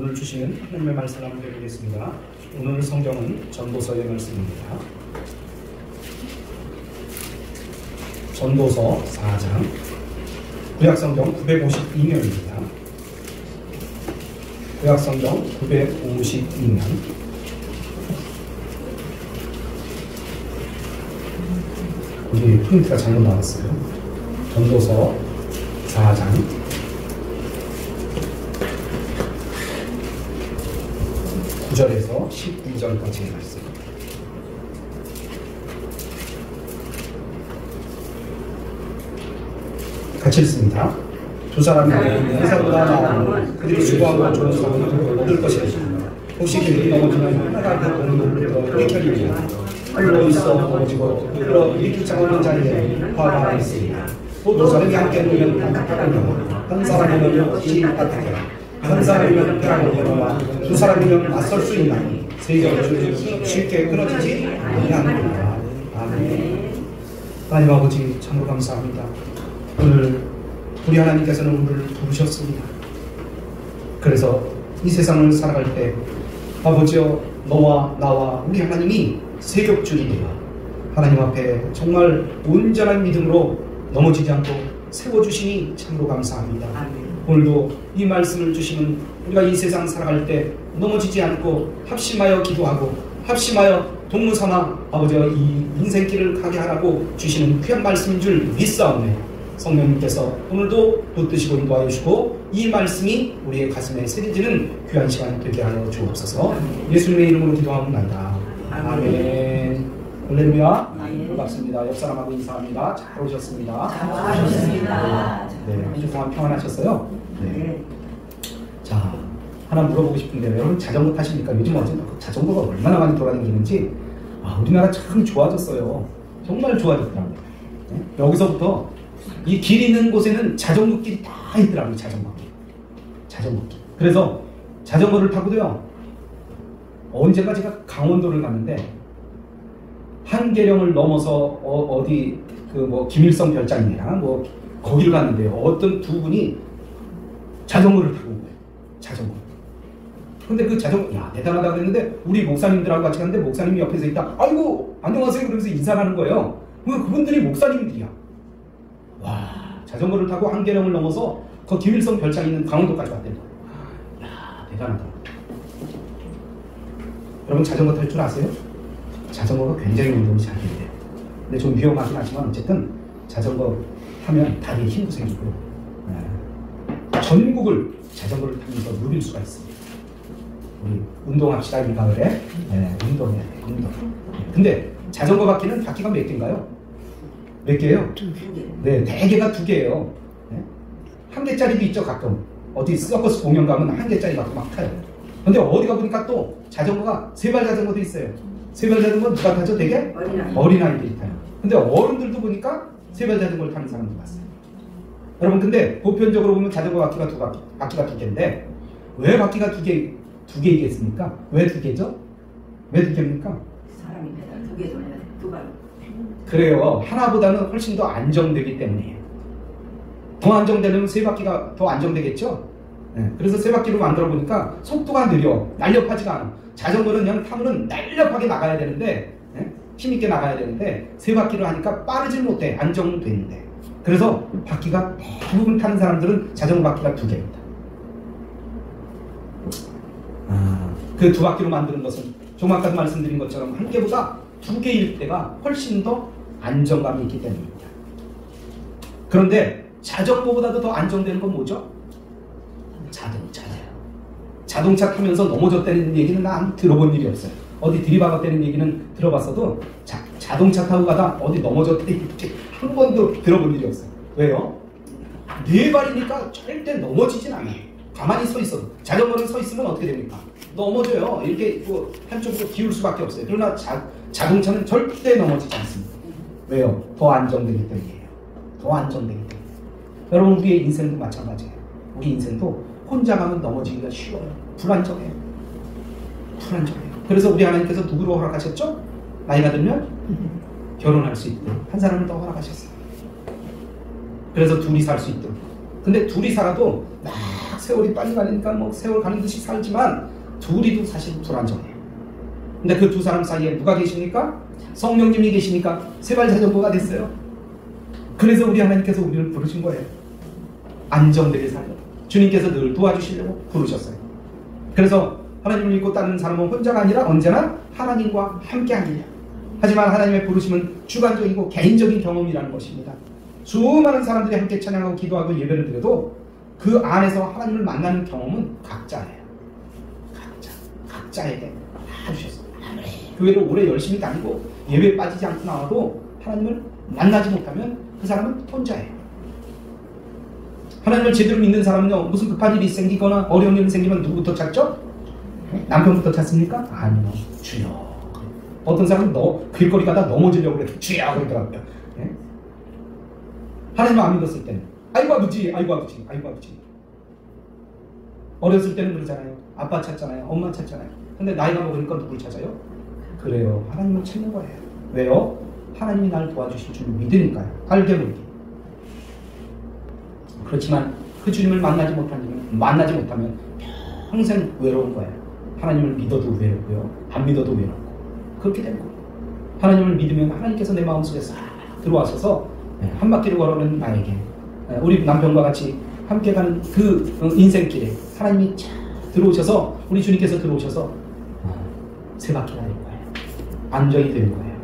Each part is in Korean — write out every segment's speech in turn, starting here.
오늘 주시는 하나님의 말씀을 한번 해보겠습니다. 오늘 성경은 전도서의 말씀입니다. 전도서 4장, 구약성경 952면입니다. 구약성경 952면. 여기 프린트가 잘못 나왔어요. 전도서 4장 9절에서 12절까지의 말씀. 같이 읽습니다. 두 사람이 회사보다 나오면 그들이 수고하고 좋은 사람을 얻을 것이라. 혹시 그들이 넘어지면 하나가 그 공로를 일으켜주리라. 홀로 있어 넘어지고 흘러 일으킬 자 없는 자리에 화가 있으리라. 두 사람이 함께 놓으면 반갑하거니와 한 사람이면 어찌 따뜻하라. 한 사람이면 폐하는 일어나 두 사람이면 맞설 수 있나니 세계적으로 쉽게 끊어지지 아니하느니라. 아멘. 하나님 아버지 참으로 감사합니다. 오늘 우리 하나님께서는 우리를 부르셨습니다. 그래서 이 세상을 살아갈 때 아버지여 너와 나와 우리 하나님이 세격줄이 되어 하나님 앞에 정말 온전한 믿음으로 넘어지지 않고 세워주시니 참으로 감사합니다. 아멘. 오늘도 이 말씀을 주시면 우리가 이 세상 살아갈 때 넘어지지 않고 합심하여 기도하고 합심하여 동무삼아 아버지와 이 인생길을 가게 하라고 주시는 귀한 말씀인 줄 믿사오네. 성령님께서 오늘도 붙드시고 인도하여 주시고 이 말씀이 우리의 가슴에 새겨지는 귀한 시간 되게 하여 주옵소서. 예수님의 이름으로 기도하옵나이다. 아멘. 할렐루야. 반갑습니다. 옆 사람하고 인사합니다. 잘 오셨습니다. 잘 오셨습니다. 네, 한 주 동안 평안하셨어요? 네. 자, 하나 물어보고 싶은데 여러분 자전거 타십니까? 요즘 자전거가 얼마나 많이 돌아다니는지 우리나라 참 좋아졌어요. 정말 좋아졌더라고요. 네? 여기서부터 이 길 있는 곳에는 자전거 길이 다 있더라고요. 자전거 길. 그래서 자전거를 타고도요. 언젠가 제가 강원도를 갔는데 한계령을 넘어서 어디 김일성 별장이랑 거기를 갔는데요. 어떤 두 분이 자전거를 타고 온 거예요. 자전거. 근데 그 자전거, 야, 대단하다 그랬는데, 우리 목사님들하고 같이 갔는데, 목사님이 옆에서 있다, 아이고, 안녕하세요. 그러면서 인사를 하는 거예요. 그분들이 목사님들이야. 와, 자전거를 타고 한계령을 넘어서 그 김일성 별장 있는 강원도까지 왔대요. 야, 대단하다. 여러분, 자전거 탈 줄 아세요? 자전거가 굉장히 운동이 잘 돼요. 근데 좀 위험하긴 하지만, 어쨌든, 자전거 타면 다리에 힘도 생기고, 전국을 자전거를 타면서 누릴 수가 있습니다. 우리 운동합시다, 이 가을에. 운동해야 돼요, 운동. 근데 자전거 바퀴는 바퀴가 몇 개인가요? 몇 개예요? 2개. 네, 대개가 2개예요. 한 개짜리도 있죠, 가끔. 어디 서커스 공연 가면 한 개짜리 갖고 막 타요. 근데 어디 가보니까 또 자전거가 세발 자전거도 있어요. 세발 자전거 누가 타죠? 되게? 어린아이들이 타요. 근데 어른들도 보니까 세발 자전거를 타는 사람도 봤어요. 여러분, 근데 보편적으로 보면 자전거 바퀴가 바퀴가 2개인데 왜 바퀴가 2개이겠습니까? 왜 2개죠? 왜 2개입니까? 사람이 2개 돌려야 돼. 2발. 그래요. 하나보다는 훨씬 더 안정되기 때문이에요. 더 안정되면 세 바퀴가 더 안정되겠죠? 네. 그래서 세 바퀴로 만들어 보니까 속도가 느려. 날렵하지가 않아. 자전거는 그냥 타면은 날렵하게 나가야 되는데, 힘있게 나가야 되는데, 세 바퀴로 하니까 빠르질 못해. 안정되는데. 그래서 바퀴가 대부분 타는 사람들은 자전거 바퀴가 2개입니다. 그 2바퀴로 만드는 것은 좀 아까 말씀드린 것처럼 한 개보다 2개일 때가 훨씬 더 안정감이 있기 때문입니다. 그런데 자전거보다도 더 안정되는 건 뭐죠? 자동차예요. 자동차 타면서 넘어졌다는 얘기는 난 들어본 일이 없어요. 어디 들이박았다는 얘기는 들어봤어도 자동차 타고 가다 어디 넘어졌다는 얘기 한 번도 들어본 일이 없어요. 왜요? 네 발이니까 절대 넘어지진 않아요. 가만히 서 있어도. 자전거는 서 있으면 어떻게 됩니까? 넘어져요. 이렇게 한쪽으로 기울 수밖에 없어요. 그러나 자동차는 절대 넘어지지 않습니다. 왜요? 더 안정되기 때문이에요. 더 안정되기 때문에. 여러분, 우리의 인생도 마찬가지예요. 우리 인생도 혼자 가면 넘어지기가 쉬워요. 불안정해요. 그래서 우리 하나님께서 누구로 허락하셨죠? 나이가 들면 결혼할 수 있도록 한 사람을 더 허락하셨어요. 그래서 둘이 살 수 있도록. 근데 둘이 살아도 막 세월이 빨리 가니까 뭐 세월 가는 듯이 살지만 둘이도 사실 불안정해요. 근데 그 두 사람 사이에 누가 계십니까? 성령님이 계시니까 세발자전거가 됐어요. 그래서 우리 하나님께서 우리를 부르신 거예요. 안정되게 살려. 주님께서 늘 도와주시려고 부르셨어요. 그래서 하나님을 믿고 따르는 사람은 혼자가 아니라 언제나 하나님과 함께 하느냐. 하지만 하나님의 부르심은 주관적이고 개인적인 경험이라는 것입니다. 수많은 사람들이 함께 찬양하고 기도하고 예배를 드려도 그 안에서 하나님을 만나는 경험은 각자예요. 각자에게 다 주셨어요. 교회를 오래 열심히 다니고 예배에 빠지지 않고 나와도 하나님을 만나지 못하면 그 사람은 혼자예요. 하나님을 제대로 믿는 사람은요, 무슨 급한 일이 생기거나 어려운 일이 생기면 누구부터 찾죠? 남편부터 찾습니까? 아니요. 주여. 어떤 사람은 길거리 가다 넘어지려고 그래. 주여 그러더라고요. 네? 하나님 안 믿었을 때는 아이고 아버지, 아이고 아버지, 아이고 아버지. 어렸을 때는 그러잖아요. 아빠 찾잖아요. 엄마 찾잖아요. 근데 나이가 먹으니까 누굴 찾아요? 그래요. 하나님을 찾는 거예요. 왜요? 하나님이 나를 도와주실 줄 믿으니까요. 알게 모르게. 그렇지만 그 주님을 만나지 못하면 평생 외로운 거예요. 하나님을 믿어도 외롭고요. 안 믿어도 외롭고. 그렇게 되는 거예요. 하나님을 믿으면 하나님께서 내 마음속에 싹 들어와셔서 한 바퀴를 걸어오는 나에게, 우리 남편과 같이 함께 가는 그 인생길에 하나님이 쫙 들어오셔서, 우리 주님께서 들어오셔서 세 바퀴가 될 거예요. 안정이 되는 거예요.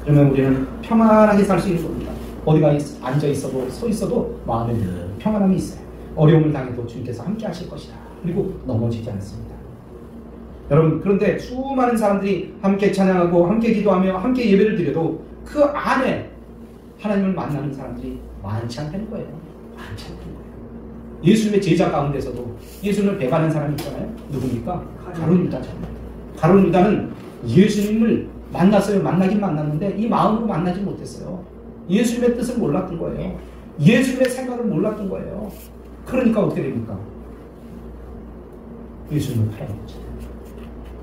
그러면 우리는 평안하게 살 수 있는 겁니다. 어디가 앉아 있어도 서 있어도 마음에 늘 평안함이 있어요. 어려움을 당해도 주님께서 함께 하실 것이다. 그리고 넘어지지 않습니다. 여러분, 그런데 수많은 사람들이 함께 찬양하고 함께 기도하며 함께 예배를 드려도 그 안에 하나님을 만나는 사람들이 많지 않다는 거예요. 많지 않다는 거예요. 예수님의 제자 가운데서도 예수님을 배반한 사람이 있잖아요. 누굽니까? 가룟 유다잖아요. 가룟 유다는 예수님을 만났어요. 만나긴 만났는데 이 마음으로 만나지 못했어요. 예수님의 뜻을 몰랐던 거예요. 예수님의 생각을 몰랐던 거예요. 그러니까 어떻게 됩니까? 예수님을 팔아먹었잖아요.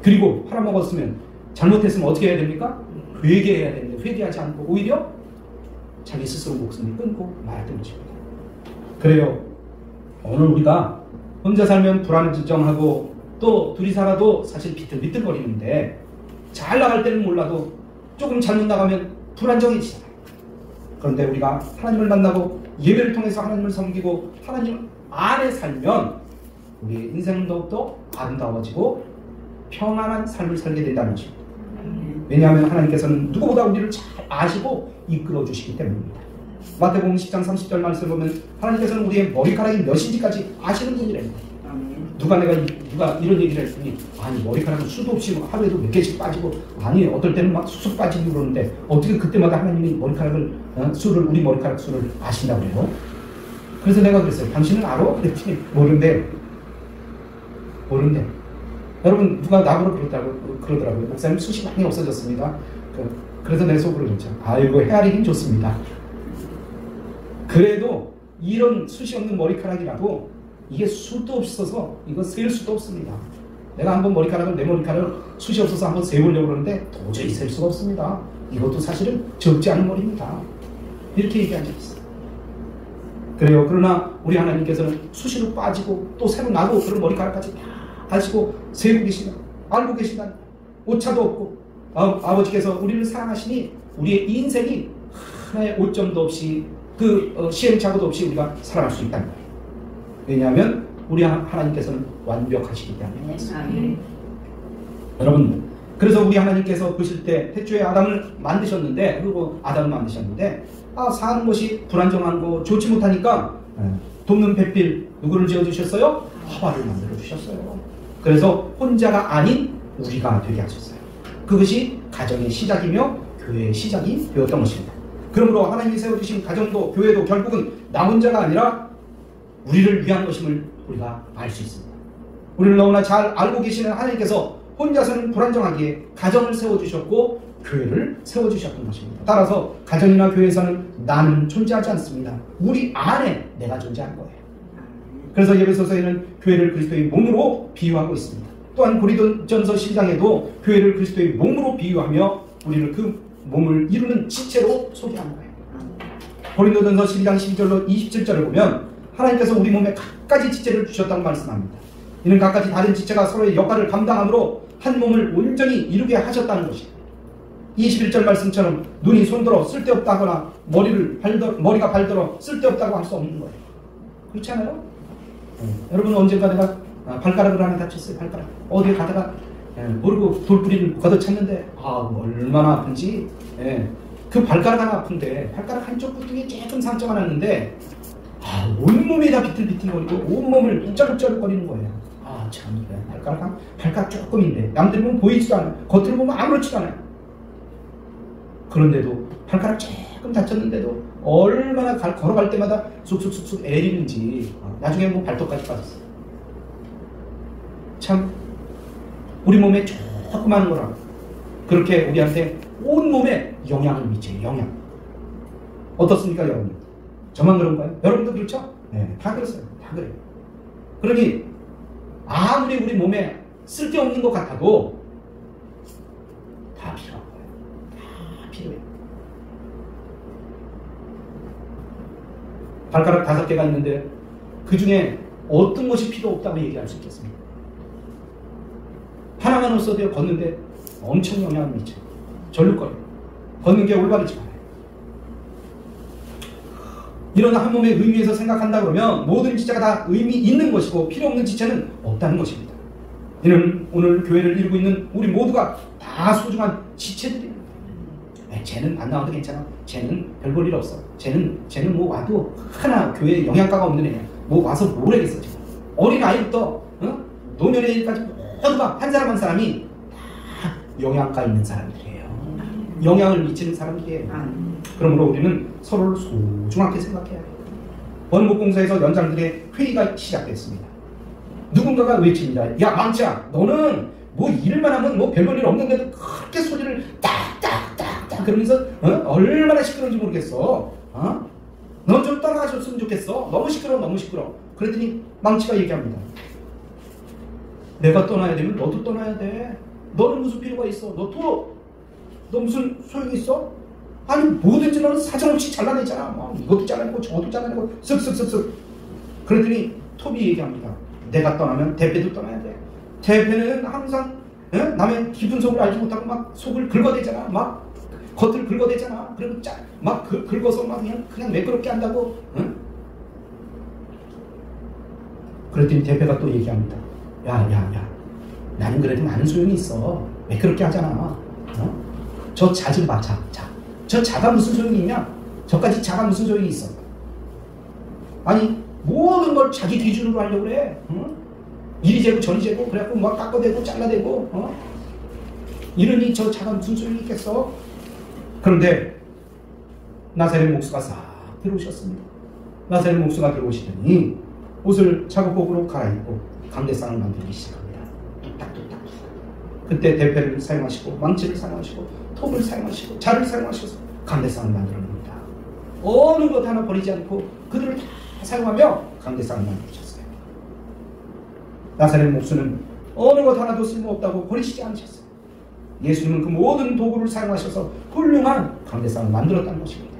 그리고 팔아먹었으면, 잘못했으면 어떻게 해야 됩니까? 회개해야 되는데 회개하지 않고 오히려 자기 스스로 목숨을 끊고 말았던 것입니다. 그래요. 오늘 우리가 혼자 살면 불안정하고 또 둘이 살아도 사실 비틀비틀거리는데, 잘 나갈 때는 몰라도 조금 잘못 나가면 불안정해지잖아요. 그런데 우리가 하나님을 만나고 예배를 통해서 하나님을 섬기고 하나님 안에 살면 우리의 인생은 더욱더 아름다워지고 평안한 삶을 살게 된다는 것입니다. 왜냐하면 하나님께서는 누구보다 우리를 잘 아시고 이끌어 주시기 때문입니다. 마태복음 10장 30절 말씀을 보면 하나님께서는 우리의 머리카락이 몇인지까지 아시는 분이랍니다. 누가 이런 얘기를 했더니, 아니 머리카락은 수도 없이 하루에도 몇 개씩 빠지고, 아니 어떨 때는 막 쑥쑥 빠지고 그러는데 어떻게 그때마다 하나님이 머리카락을 우리 머리카락 수를 아신다고 그래요? 그래서 내가 그랬어요. 당신은 알아? 그랬더니 모른대. 여러분, 누가 나보고 그러더라고요. 목사님 숱이 많이 없어졌습니다. 그래서 내 속으로 그랬죠. 아이고 헤아리긴 좋습니다. 그래도 이런 숱이 없는 머리카락이라도 이게 숱도 없어서 이거 셀 수도 없습니다. 내가 한번 내 머리카락을 숱이 없어서 한번 세보려고 그러는데 도저히 셀 수가 없습니다. 이것도 사실은 적지 않은 머리입니다. 이렇게 얘기한 적이 있어요. 그래요. 그러나 우리 하나님께서는 수시로 빠지고 또 새로 나고 그런 머리카락까지 다 가지고 세고 계시다, 알고 계시다. 오차도 없고 아버지께서 우리를 사랑하시니 우리의 인생이 하나의 오점도 없이 시행착오도 없이 우리가 살아갈 수 있다는 거예요. 왜냐하면 우리 하나님께서는 완벽하시기 때문에. 여러분, 그래서 우리 하나님께서 보실 때 태초에 아담을 만드셨는데, 사는 것이 불안정한 거 좋지 못하니까 돕는 배필 누구를 지어주셨어요? 하와를 만들어 주셨어요. 그래서 혼자가 아닌 우리가 되게 하셨어요. 그것이 가정의 시작이며 교회의 시작이 되었던 것입니다. 그러므로 하나님이 세워주신 가정도 교회도 결국은 나 혼자가 아니라 우리를 위한 것임을 우리가 알 수 있습니다. 우리를 너무나 잘 알고 계시는 하나님께서 혼자서는 불안정하기에 가정을 세워주셨고 교회를 세워주셨던 것입니다. 따라서 가정이나 교회에서는 나는 존재하지 않습니다. 우리 안에 내가 존재하는 거예요. 그래서 예배소서에는 교회를 그리스도의 몸으로 비유하고 있습니다. 또한 고린도전서 12장에도 교회를 그리스도의 몸으로 비유하며 우리를 그 몸을 이루는 지체로 소개한 거예요. 고린도전서 12장 12절로 27절을 보면 하나님께서 우리 몸에 갖가지 지체를 주셨다고 말씀합니다. 이는 갖가지 다른 지체가 서로의 역할을 감당함으로 한 몸을 온전히 이루게 하셨다는 것이에요. 21절 말씀처럼 눈이 손들어 쓸데없다거나 머리가 발들어 쓸데없다고 할 수 없는 거예요. 그렇지 않아요? 여러분 언젠가 내가 발가락을 하나 다쳤어요. 발가락 어디에 가다가 모르고 돌뿌리를 걷어찼는데 얼마나 아픈지. 그 발가락 하나 아픈데 발가락 한쪽 부분에 조금 상처가 났는데 온몸이 다 비틀비틀거리고 온몸을 쩌룩쩌룩거리는 거예요. 참 발가락 조금인데 남들 보면 보이지도 않아요. 겉으로 보면 아무렇지도 않아요. 그런데도 발가락 조금 다쳤는데도 얼마나 걸어갈 때마다 쑥쑥쑥쑥 애리는지 나중에 뭐 발톱까지 빠졌어요. 참 우리 몸에 조그마한 거라 그렇게 우리한테 온몸에 영향을 미쳐요. 영향. 어떻습니까 여러분? 저만 그런가요? 여러분도 그렇죠? 네, 다 그렇어요. 다 그래요. 그러니 아무리 우리 몸에 쓸데없는 것 같아도 다 필요한 거예요. 다 필요해요. 발가락 5개가 있는데 그 중에 어떤 것이 필요 없다고 얘기할 수 있겠습니까? 하나만 없어도 걷는데 엄청 영향을 미쳐요. 절룩거려요. 걷는 게 올바르지 않아요. 이런 한 몸의 의미에서 생각한다 그러면 모든 지체가 다 의미 있는 것이고 필요 없는 지체는 없다는 것입니다. 이는 오늘 교회를 이루고 있는 우리 모두가 다 소중한 지체들이에요. 쟤는 안 나와도 괜찮아. 쟤는 별 볼 일 없어. 쟤는 뭐 와도 하나 교회에 영향가가 없는 애야. 뭐 와서 뭘 하겠어 지금. 어린 아이부터 노년의 일까지 모두가 한 사람 한 사람이 다 영향가 있는 사람들이에요. 영향을 미치는 사람들이에요. 그러므로 우리는 서로를 소중하게 생각해야 해요. 원목공사에서 연장들의 회의가 시작됐습니다. 누군가가 외칩니다. 야 망치야, 너는 뭐 일만 하면 뭐 별볼 일 없는데도 그렇게 소리를 딱딱딱딱 그러면서 얼마나 시끄러운지 모르겠어. 넌 좀 떠나가셨으면 좋겠어. 너무 시끄러워, 너무 시끄러워. 그랬더니 망치가 얘기합니다. 내가 떠나야 되면 너도 떠나야 돼. 너는 무슨 필요가 있어? 너 무슨 소용이 있어? 아니 뭐든지 너는 사정없이 잘라내잖아. 이것도 잘라내고 저것도 잘라내고 쓱쓱쓱쓱. 그랬더니 톱이 얘기합니다. 내가 떠나면 대패도 떠나야 돼. 대패는 항상 남의 깊은 속을 알지 못하고 막 속을 긁어대잖아. 막 겉을 긁어대잖아. 그리고 막 긁어서 막 그냥 매끄럽게 한다고. 그랬더니 대패가 또 얘기합니다. 야 나는 그래도 많은 소용이 있어. 매끄럽게 하잖아. 저 자 좀 봐. 저 자가 무슨 소용이 있냐? 저까지 자가 무슨 소용이 있어? 아니 모든 걸 자기 기준으로 하려고 그래. 이리 재고 저리 재고 그래갖고 막 깎아대고 잘라대고 이러니 저 자가 무슨 소용이 있겠어? 그런데 나사렛 목수가 싹 들어오셨습니다. 나사렛 목수가 들어오시더니 옷을 작업복으로 갈아입고 강대상을 만들기 시작합니다. 뚝딱뚝딱. 그때 대패를 사용하시고 망치를 사용하시고 톱을 사용하시고 자를 사용하셔서 강대상을 만들어냅니다. 어느 것 하나 버리지 않고 그들을 다 사용하며 강대상을 만드셨어요. 나사렛 목수는 어느 것 하나도 쓸모없다고 버리시지 않으셨어요. 예수님은 그 모든 도구를 사용하셔서 훌륭한 강대상을 만들었다는 것입니다.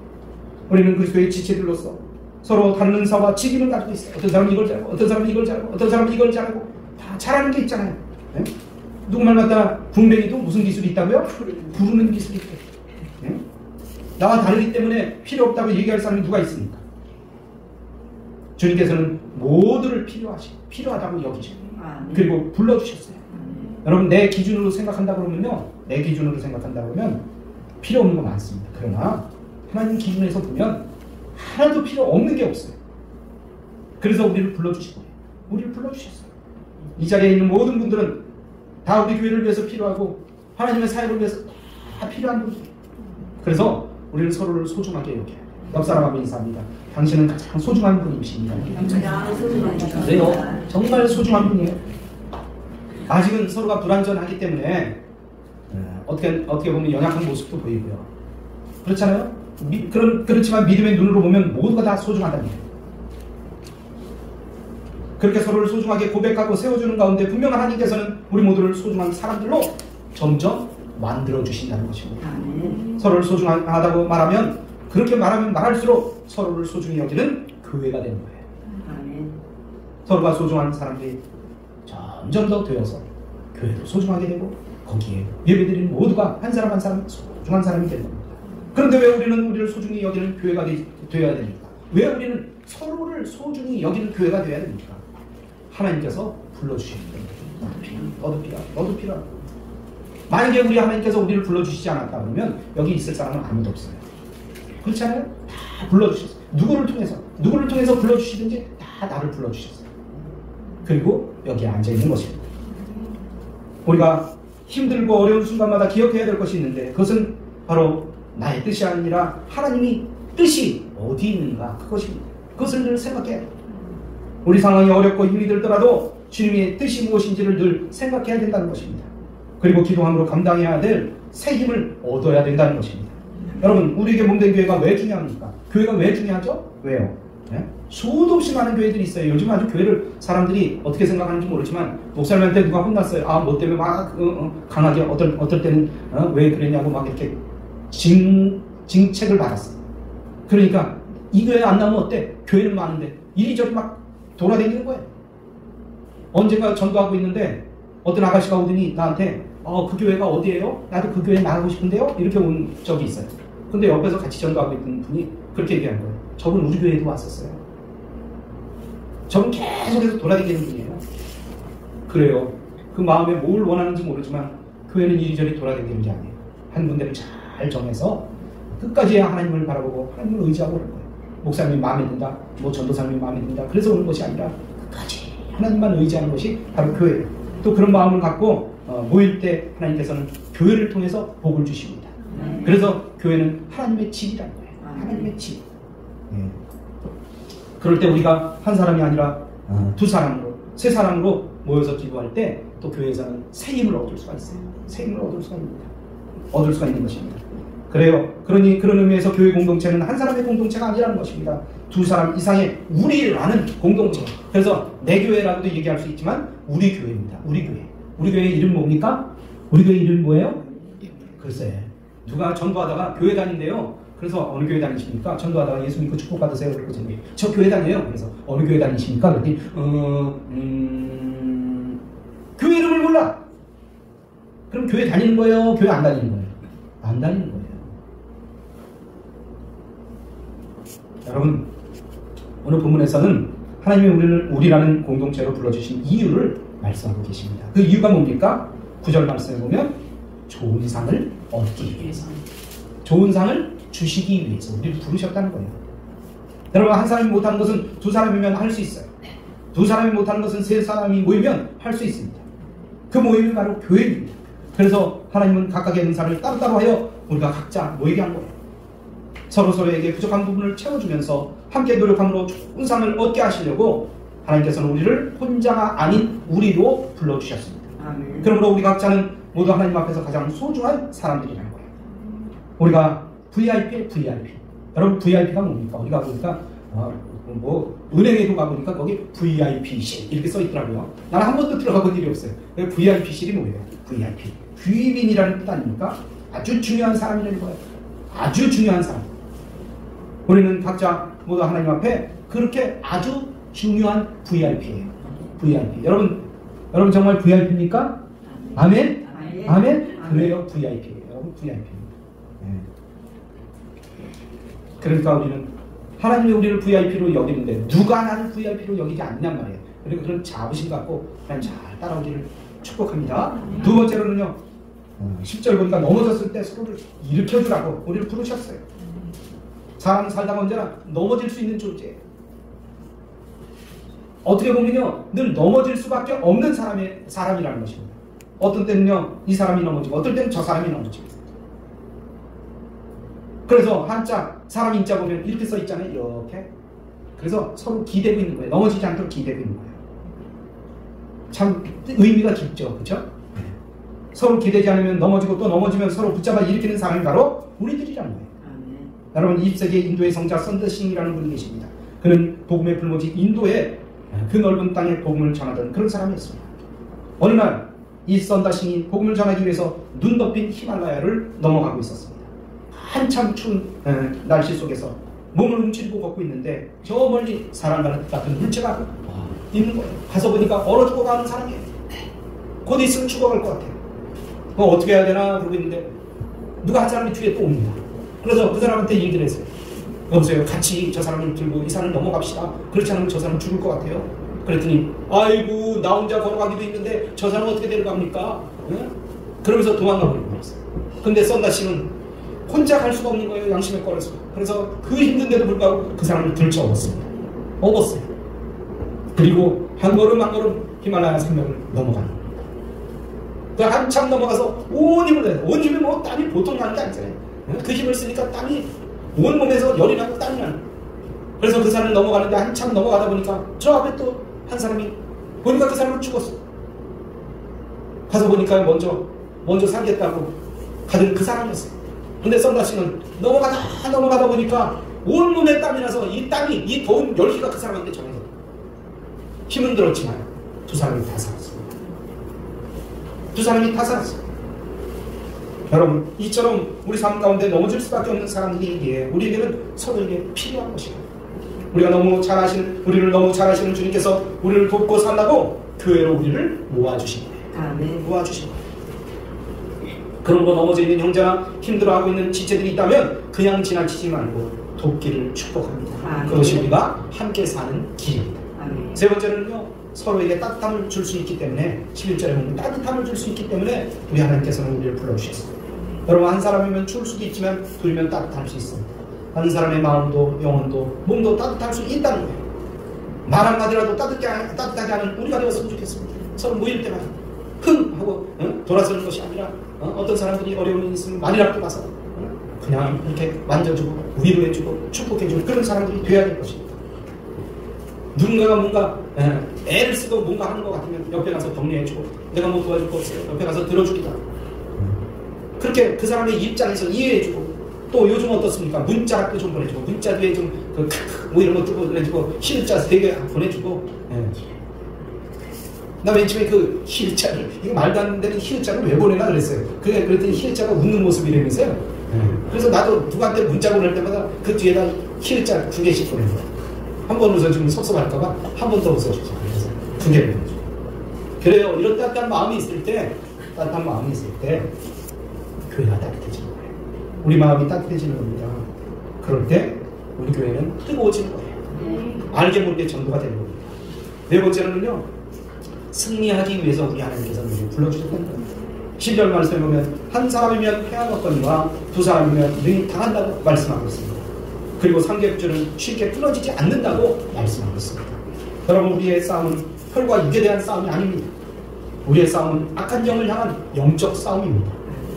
우리는 그리스도의 지체들로서 서로 다른 은사와 직임을 가지고 있어요. 어떤 사람은 이걸 잘하고 어떤 사람은 이걸 잘하고 어떤 사람은 이걸 잘하고 다 잘하는 게 있잖아요. 네? 누구 말 갖다 궁뎅이도 무슨 기술이 있다고요? 부르는 기술이 있대요. 네? 나와 다르기 때문에 필요 없다고 얘기할 사람이 누가 있습니까? 주님께서는 모두를 필요하다고 여기시고 그리고 불러주셨어요. 여러분 내 기준으로 생각한다 그러면요, 내 기준으로 생각한다 그러면 필요 없는 거 많습니다. 그러나 하나님 기준에서 보면 하나도 필요 없는 게 없어요. 그래서 우리를 불러주시고 우리를 불러주셨어요. 이 자리에 있는 모든 분들은 다 우리 교회를 위해서 필요하고 하나님의 사역을 위해서 다 필요한 분들이에요. 그래서 우리는 서로를 소중하게 여겨야 돼요. 옆 사람하고 인사합니다. 당신은 가장 소중한 분이십니다. 그래요. 정말 소중한 분이에요. 아직은 서로가 불완전하기 때문에 어떻게 보면 연약한 모습도 보이고요. 그렇잖아요? 그렇지만 믿음의 눈으로 보면 모두가 다 소중하답니다. 그렇게 서로를 소중하게 고백하고 세워주는 가운데 분명 하나님께서는 우리 모두를 소중한 사람들로 점점 만들어주신다는 것입니다. 서로를 소중하다고 말하면 그렇게 말하면 말할수록 서로를 소중히 여기는 교회가 되는 거예요. 서로가 소중한 사람들이 점점 더 되어서 교회도 소중하게 되고 거기에 예배드리는 모두가 한 사람 한 사람 소중한 사람이 되는 겁니다. 그런데 왜 우리는 우리를 소중히 여기는 교회가 되어야 됩니까? 왜 우리는 서로를 소중히 여기는 교회가 되어야 됩니까? 하나님께서 불러주시는데 너도 피라. 만약에 우리 하나님께서 우리를 불러주시지 않았다 그러면 여기 있을 사람은 아무도 없어요. 그렇잖아요? 다 불러주셨어요. 누구를 통해서 불러주시든지 다 나를 불러주셨어요. 그리고 여기에 앉아있는 것입니다. 우리가 힘들고 어려운 순간마다 기억해야 될 것이 있는데 그것은 바로 나의 뜻이 아니라 하나님이 뜻이 어디 있는가 그것입니다. 그것을 늘 생각해야 돼요. 우리 상황이 어렵고 힘이 들더라도 주님의 뜻이 무엇인지를 늘 생각해야 된다는 것입니다. 그리고 기도함으로 감당해야 될 새 힘을 얻어야 된다는 것입니다. 여러분 우리에게 몸된 교회가 왜 중요합니까? 교회가 왜 중요하죠? 왜요? 네? 수도 없이 많은 교회들이 있어요. 요즘 아주 교회를 사람들이 어떻게 생각하는지 모르지만 목사님한테 누가 혼났어요. 뭐 때문에 막 강하게 어떨 때는 왜 그랬냐고 막 이렇게 징책을 받았어요. 그러니까 이 교회 안 나오면 어때? 교회는 많은데 이리저리 막 돌아다니는 거예요. 언젠가 전도하고 있는데 어떤 아가씨가 오더니 나한테 그 교회가 어디예요? 나도 그 교회 나가고 싶은데요? 이렇게 온 적이 있어요. 근데 옆에서 같이 전도하고 있던 분이 그렇게 얘기한 거예요. 저분 우리 교회에도 왔었어요. 저분 계속해서 돌아다니는 분이에요. 그래요. 그 마음에 뭘 원하는지 모르지만 교회는 이리저리 돌아다니는 게 아니에요. 한 군데를 잘 정해서 끝까지 하나님을 바라보고 하나님을 의지하고 오는 거예요. 목사님이 마음에 든다, 뭐 전도사님이 마음에 든다 그래서 오는 것이 아니라 끝까지 하나님만 의지하는 것이 바로 교회예요. 또 그런 마음을 갖고 모일 때 하나님께서는 교회를 통해서 복을 주십니다. 그래서 교회는 하나님의 집이라는 거예요. 하나님의 집. 그럴 때 우리가 한 사람이 아니라 두 사람으로, 세 사람으로 모여서 기도할 때 또 교회에서는 새 힘을 얻을 수가 있어요. 새 힘을 얻을 수가 있는 것입니다. 그래요. 그러니 그런 의미에서 교회 공동체는 한 사람의 공동체가 아니라는 것입니다. 두 사람 이상의 우리라는 공동체. 그래서 내 교회라고도 얘기할 수 있지만 우리 교회입니다. 우리 교회. 우리 교회 이름 뭡니까? 우리 교회 이름 뭐예요? 글쎄. 누가 전도하다가 교회 다닌대요. 그래서 어느 교회 다니십니까? 전도하다가 예수 믿고 축복 받으세요. 그러거든요. 저 교회 다녀요. 그래서 어느 교회 다니십니까? 그랬더니 교회 이름을 몰라. 그럼 교회 다니는 거예요? 교회 안 다니는 거예요? 안 다니는 거예요. 여러분 오늘 본문에서는 하나님이 우리라는 공동체로 불러주신 이유를 말씀하고 계십니다. 그 이유가 뭡니까? 9절 말씀에 보면 좋은 상을 얻기 위해서, 좋은 상을 주시기 위해서 우리를 부르셨다는 거예요. 여러분 한 사람이 못하는 것은 두 사람이면 할 수 있어요. 두 사람이 못하는 것은 세 사람이 모이면 할 수 있습니다. 그 모임이 바로 교회입니다. 그래서 하나님은 각각의 은사를 따로따로 하여 우리가 각자 모이게 한 거예요. 서로서로에게 부족한 부분을 채워주면서 함께 노력함으로 좋은 상을 얻게 하시려고 하나님께서는 우리를 혼자가 아닌 우리로 불러주셨습니다. 아멘. 그러므로 우리 각자는 모두 하나님 앞에서 가장 소중한 사람들이라는 거예요. 우리가 VIP의 VIP. 여러분 VIP가 뭡니까? 우리가 보니까 은행에도 가보니까 거기 VIP실 이렇게 써있더라고요. 나는 한 번도 들어가 본 일이 없어요. VIP실이 뭐예요? VIP. 귀민이라는 뜻 아닙니까? 아주 중요한 사람이라는 거예요. 아주 중요한 사람. 우리는 각자 모두 하나님 앞에 그렇게 아주 중요한 VIP예요. VIP. 여러분 정말 VIP입니까? 아멘? 아멘? 그래요. VIP예요. 여러분 VIP입니다. 네. 그러니까 우리는 하나님이 우리를 VIP로 여기는데 누가 나를 VIP로 여기지 않냔 말이에요. 그리고 그런 자부심 갖고 그냥 잘 따라오기를 축복합니다. 두 번째로는요. 10절 보니까 넘어졌을 때 서로를 일으켜주라고 우리를 부르셨어요. 사람은 살다가 언제나 넘어질 수 있는 존재예요. 어떻게 보면요 늘 넘어질 수밖에 없는 사람이라는 것입니다. 어떤 때는요 이 사람이 넘어지고 어떨 때는 저 사람이 넘어지고. 그래서 한자 사람 인자 보면 이렇게 써 있잖아요. 이렇게. 그래서 서로 기대고 있는 거예요. 넘어지지 않도록 기대고 있는 거예요. 참 의미가 깊죠. 그렇죠? 서로 기대지 않으면 넘어지고 또 넘어지면 서로 붙잡아 일으키는 사람이 바로 우리들이라는 거예요. 여러분 20세기에 인도의 성자 썬더싱이라는 분이 계십니다. 그는 복음의 불모지 인도의 그 넓은 땅에 복음을 전하던 그런 사람이었습니다. 어느 날 이 썬더싱이 복음을 전하기 위해서 눈 덮인 히말라야를 넘어가고 있었습니다. 한참 추운 날씨 속에서 몸을 움츠리고 걷고 있는데 저 멀리 사랑가는 같은 물체가 있는 거예요. 가서 보니까 얼어 죽어가는 사람이에요. 곧 있으면 죽어갈 것 같아요. 어떻게 해야 되나 그러고 있는데 누가 한 사람이 뒤에 또 옵니다. 그래서 그 사람한테 얘기를 했어요. 여보세요, 같이 저 사람을 들고 이 산을 넘어갑시다. 그렇지 않으면 저 사람 죽을 것 같아요. 그랬더니 아이고 나 혼자 걸어가기도 힘든데 저 사람 어떻게 데려갑니까? 응? 그러면서 도망가 버리고 말았어요. 근데 썬다 씨는 혼자 갈 수가 없는 거예요. 양심의 꺼려서. 그래서 그 힘든데도 불구하고 그 사람을 들쳐 업었습니다. 업었어요. 그리고 한 걸음 한 걸음 히말라야 산맥을 넘어가는 거예요. 그 한참 넘어가서 온 힘을 내요. 온 힘이 뭐 땀이 보통 나는 게 아니잖아요. 그 힘을 쓰니까 땀이 온 몸에서 열이 나고 땀이 나는 거예요. 그래서 그 산을 넘어가는데 한참 넘어가다 보니까 저 앞에 또 한 사람이 보니까 그 사람은 죽었어. 가서 보니까 먼저 살겠다고 가던 그 사람이었어요. 근데 썬다 씨는 넘어가다 보니까 온몸에 땀이 나서 이 땀이, 이 더운 열기가 그 사람한테 전해져. 힘은 들었지만 두 사람이 다 살았어요. 두 사람이 다 살았어요. 여러분, 이처럼 우리 삶 가운데 넘어질 수밖에 없는 사람들이기에 우리에게는 서로에게 필요한 것이에요. 우리를 너무 잘 아시는 주님께서 우리를 돕고 살라고 교회로 우리를 모아주신 거예요. 아멘. 모아주신 거예요. 그런 거 넘어져 있는 형제나 힘들어하고 있는 지체들이 있다면 그냥 지나치지 말고 돕기를 축복합니다. 아멘. 그것이 우리가 함께 사는 길입니다. 아멘. 세 번째는요, 서로에게 따뜻함을 줄 수 있기 때문에 11절에 보면 따뜻함을 줄 수 있기 때문에 우리 하나님께서는 우리를 불러주셨습니다. 여러분, 한 사람이면 추울 수도 있지만 둘이면 따뜻할 수 있습니다. 한 사람의 마음도 영혼도 몸도 따뜻할 수 있다는 거예요. 말 한마디라도 따뜻하게 하는 우리가 되었으면 좋겠습니다. 서로 모일 때마다 흥! 하고 돌아서는 것이 아니라 어떤 사람들이 어려움이 있으면 말이라도 가서 그냥 이렇게 만져주고 위로해주고 축복해주고 그런 사람들이 돼야 될 것입니다. 누군가가 뭔가 애를 쓰고 뭔가 하는 것 같으면 옆에 가서 격려해주고 내가 뭐 도와줄 거 없어요. 옆에 가서 들어주기도 하고 그렇게 그 사람의 입장에서 이해해주고 또 요즘 어떻습니까? 문자도 좀 보내주고 문자 뒤에 좀 뭐 이런 것도 보내주고 시일자 되게 보내주고 나 맨 처음에 그 히읗자를 이거 말도 안 되는 히읗자를 왜 보내나 그랬어요. 그랬더니 히읗자가 웃는 모습이라면서요. 그래서 나도 누구한테 문자 보낼 때마다 그 뒤에다 히읗자 2개씩 보내는 거야. 한 번 웃어주면 섭섭할까봐 한 번 더 웃어주죠. 그래서 2개를 보내줘. 그래요. 이런 따뜻한 마음이 있을 때 교회가 따뜻해지는 거예요. 우리 마음이 따뜻해지는 겁니다. 그럴 때 우리 교회는 뜨거워지는 거예요. 알게 모르게 전도가 되는 겁니다. 네 번째는요, 승리하기 위해서 우리 하나님께서 우리를 불러주셨다는 겁니다. 10절 말씀에 보면 한 사람이면 패하겠거니와 두 사람이면 능히 당한다고 말씀하고 있습니다. 그리고 3계절은 쉽게 끊어지지 않는다고 말씀하고 있습니다. 여러분, 우리의 싸움은 혈과 육에 대한 싸움이 아닙니다. 우리의 싸움은 악한 영을 향한 영적 싸움입니다.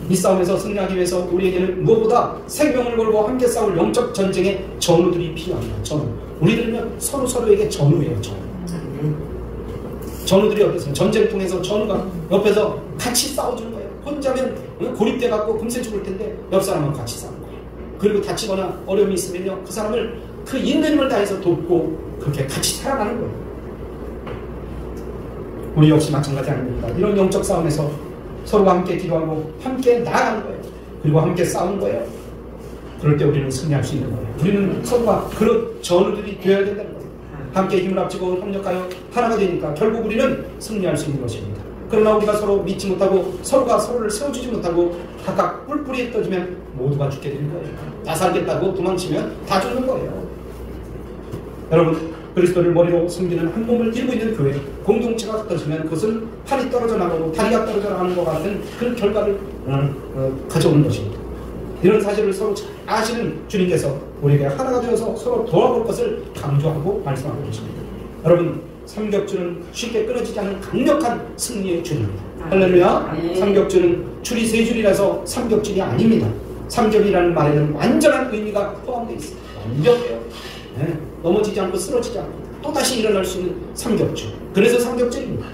이 싸움에서 승리하기 위해서 우리에게는 무엇보다 생명을 걸고 함께 싸울 영적 전쟁의 전우들이 필요합니다. 전우. 우리들은요, 서로에게 전우예요. 전우들이 어땠어요? 전쟁통에서 전우가 옆에서 같이 싸워주는 거예요. 혼자면 고립돼갖고 금세 죽을 텐데 옆 사람은 같이 싸우는 거예요. 그리고 다치거나 어려움이 있으면요, 그 사람을 그 있는 힘을 다해서 돕고 그렇게 같이 살아가는 거예요. 우리 역시 마찬가지 아닙니까? 이런 영적 싸움에서 서로가 함께 기도하고 함께 나아가는 거예요. 그리고 함께 싸우는 거예요. 그럴 때 우리는 승리할 수 있는 거예요. 우리는 서로가 그런 전우들이 되어야 된다는 거예요. 함께 힘을 합치고 협력하여 하나가 되니까 결국 우리는 승리할 수 있는 것입니다. 그러나 우리가 서로 믿지 못하고 서로가 서로를 세워주지 못하고 각각 뿔뿔이 떠지면 모두가 죽게 되는 거예요. 나 살겠다고 도망치면 다 죽는 거예요. 여러분, 그리스도를 머리로 숨기는 한 몸을 이루고 있는 교회 공동체가 떨어지면 그것은 팔이 떨어져 나가고 다리가 떨어져 나가는 것 같은 그런 결과를 가져오는 것입니다. 이런 사실을 서로 잘 아시는 주님께서 우리에게 하나가 되어서 서로 도와볼 것을 강조하고 말씀하고 계십니다. 여러분, 삼겹줄은 쉽게 끊어지지 않는 강력한 승리의 줄입니다. 할렐루야. 삼겹줄은 줄이 3줄이라서 삼겹줄이 아닙니다. 삼겹이라는 말에는 완전한 의미가 포함되어 있습니다. 완벽해요. 넘어지지 않고 쓰러지지 않고 또다시 일어날 수 있는 삼겹줄. 그래서 삼겹줄입니다.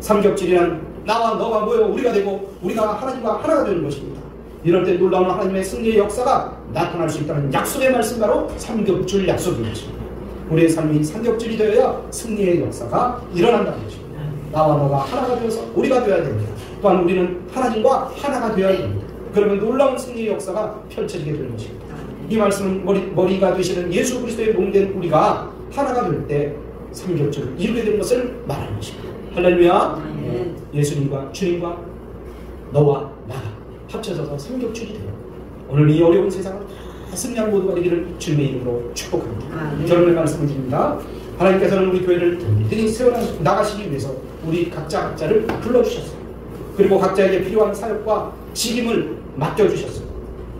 삼겹줄이란 나와 너가 모여 우리가 되고 우리가 하나님과 하나가 되는 것입니다. 이럴 때 놀라운 하나님의 승리의 역사가 나타날 수 있다는 약속의 말씀, 바로 삼겹줄 약속인 것입니다. 우리의 삶이 삼겹줄이 되어야 승리의 역사가 일어난다는 것입니다. 나와 너가 하나가 되어서 우리가 되어야 됩니다. 또한 우리는 하나님과 하나가 되어야 됩니다. 그러면 놀라운 승리의 역사가 펼쳐지게 되는 것입니다. 이 말씀은 머리가 되시는 예수 그리스도의 몸된 우리가 하나가 될 때 삼겹줄을 이루게 되는 것을 말하는 것입니다. 할렐루야. 아멘. 예수님과 주님과 너와 나가 합쳐져서 삼겹줄이 되어 오늘 이 어려운 세상을 다 승리하는 모두가 되기를 주님의 이름으로 축복합니다. 아멘. 결론의 말씀을 드립니다. 하나님께서는 우리 교회를 든든히 세워나가시기 위해서 우리 각자를 불러주셨어요. 그리고 각자에게 필요한 사역과 직임을 맡겨주셨어요.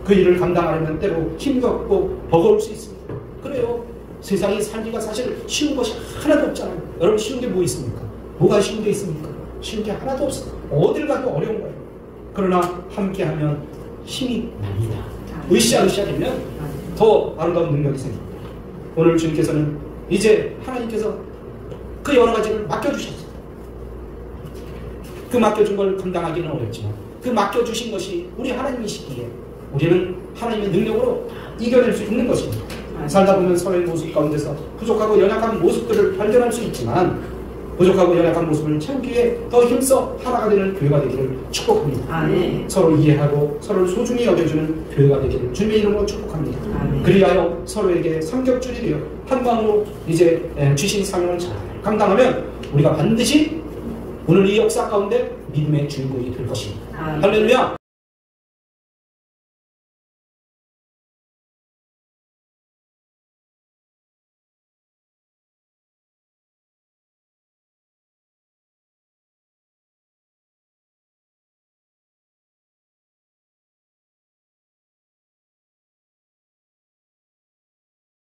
그 일을 감당하려면 때로 힘겹고 버거울 수 있습니다. 그래요. 세상에 살기가 사실 쉬운 것이 하나도 없잖아요. 여러분 쉬운 게 뭐 있습니까? 뭐가 쉬운 게 있습니까? 쉬운 게 하나도 없어요. 어딜 가도 어려운 거예요. 그러나 함께하면 힘이 납니다. 으쌰으쌰 되면 더 아름다운 능력이 생깁니다. 오늘 주님께서는 이제 하나님께서 그 여러 가지를 맡겨주셨어요. 그 맡겨준 걸 감당하기는 어렵지만 그 맡겨주신 것이 우리 하나님이시기에 우리는 하나님의 능력으로 이겨낼 수 있는 것입니다. 살다 보면 서로의 모습 가운데서 부족하고 연약한 모습들을 발견할 수 있지만 부족하고 연약한 모습을 채우기 위해 더 힘써 하나가 되는 교회가 되기를 축복합니다. 아멘. 서로 이해하고 서로를 소중히 여겨주는 교회가 되기를 주님의 이름으로 축복합니다. 아멘. 그리하여 서로에게 삼겹줄이 되어 한 마음으로 이제 주신 사명을 잘 감당하면 우리가 반드시 오늘 이 역사 가운데 믿음의 주인공이 될 것입니다. 아멘. 할렐루야.